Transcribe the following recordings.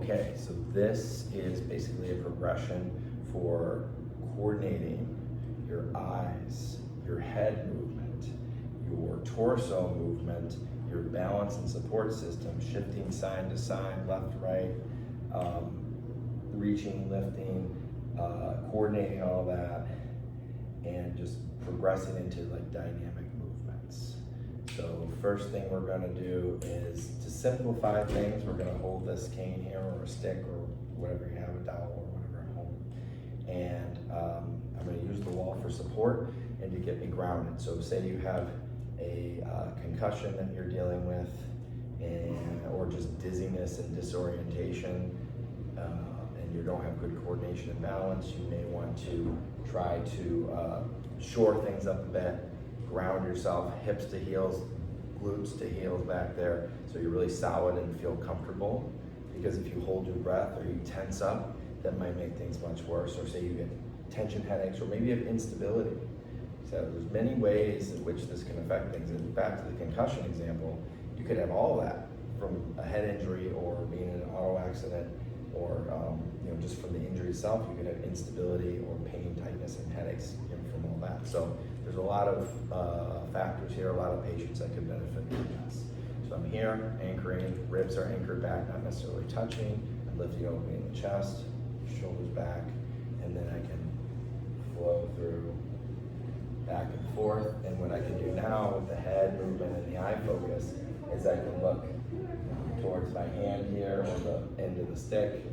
Okay, so this is basically a progression for coordinating your eyes, your head movement, your torso movement, your balance and support system, shifting side to side, left, right, reaching, lifting, coordinating all that, and just progressing into like dynamic movements. So first thing we're gonna do is to simplify things, we're gonna hold this cane here or a stick or whatever you have, a dowel or whatever at home. And I'm gonna use the wall for support and to get me grounded. So say you have a concussion that you're dealing with or just dizziness and disorientation, and you don't have good coordination and balance, you may want to try to shore things up a bit, ground yourself, hips to heels, glutes to heels back there, so you're really solid and feel comfortable. Because if you hold your breath or you tense up, that might make things much worse. Or say you get tension headaches, or maybe you have instability. So there's many ways in which this can affect things. And back to the concussion example, you could have all that from a head injury or being in an auto accident, or just from the injury itself. You could have instability or pain, tightness, and headaches from all that. So there's a lot of factors here, a lot of patients that could benefit from this. So I'm here, anchoring, ribs are anchored back, not necessarily touching. I'm lifting, opening the chest, shoulders back, and then I can flow through back and forth. And what I can do now with the head movement and the eye focus is I can look towards my hand here or the end of the stick,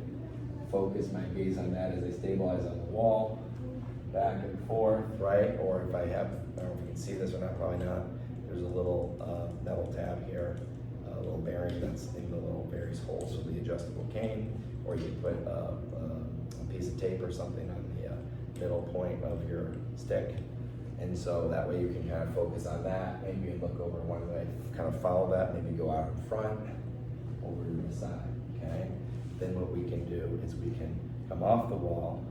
focus my gaze on that as I stabilize on the wall, back and forth, right? Or if I have, I don't know if you can see this or not, probably not, there's a little metal tab here, a little bearing that's in the little various holes for the adjustable cane, or you put a piece of tape or something on the middle point of your stick. And so that way you can kind of focus on that. Maybe you look over one way, kind of follow that, maybe go out in front, over to the side, okay? Then what we can do is we can come off the wall,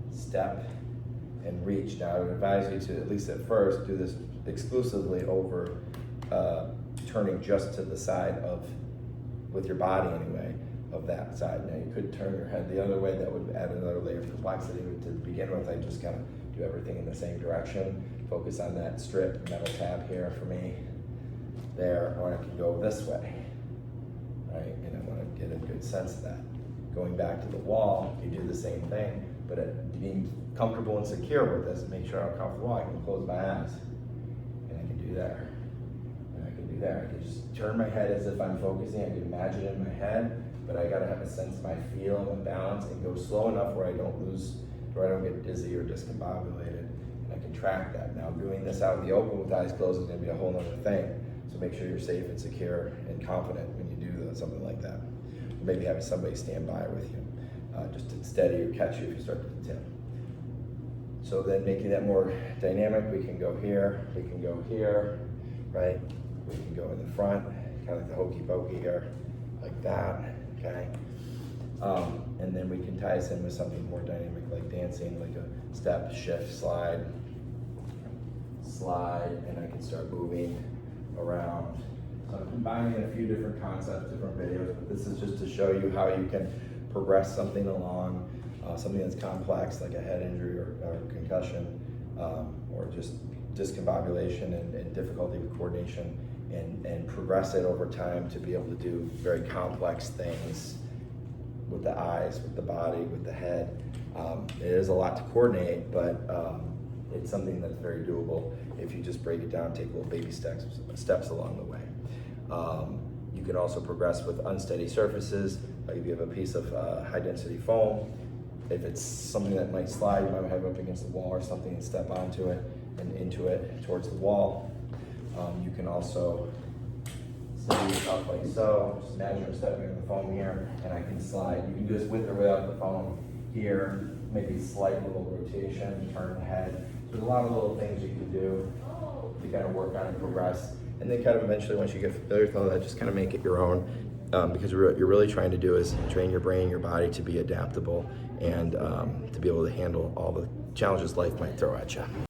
step, and reach. Now I would advise you to, at least at first, do this exclusively over turning just to the side of, with your body anyway, of that side. Now you could turn your head the other way, that would add another layer of complexity. To begin with, I just kind of do everything in the same direction. Focus on that strip, metal tab here for me, there, or I can go this way, right? And I want to get a good sense of that. Going back to the wall, you do the same thing, but being comfortable and secure with this, make sure I'm comfortable, I can close my eyes, and I can do there, and I can do there. I can just turn my head as if I'm focusing, I can imagine it in my head, but I gotta have a sense of my feel and my balance, and go slow enough where I don't get dizzy or discombobulated, and I can track that. Now doing this out in the open with eyes closed is gonna be a whole other thing, so make sure you're safe and secure and confident when you do something like that. Or maybe having somebody stand by with you, just to steady or catch you if you start to tip. So then making that more dynamic, we can go here, we can go here, right? We can go in the front, kind of like the hokey pokey here, like that, okay? And then we can tie this in with something more dynamic, like dancing, like a step, shift, slide, and I can start moving around. So I'm combining a few different concepts, different videos, but this is just to show you how you can progress something along, something that's complex, like a head injury or concussion, or just discombobulation and difficulty with coordination, and progress it over time to be able to do very complex things with the eyes, with the body, with the head. It is a lot to coordinate, but it's something that's very doable if you just break it down, take little baby steps along the way. You can also progress with unsteady surfaces, like if you have a piece of high density foam. If it's something that might slide, you might have it up against the wall or something and step onto it and into it towards the wall. You can also steady yourself like so. Just imagine I'm stepping on the foam here, and I can slide. You can do this with or without the foam here. Maybe slight little rotation, turn the head. There's a lot of little things you can do to kind of work on and progress. And then kind of eventually, once you get familiar with all that, just kind of make it your own. Because what you're really trying to do is train your brain, your body to be adaptable and to be able to handle all the challenges life might throw at you.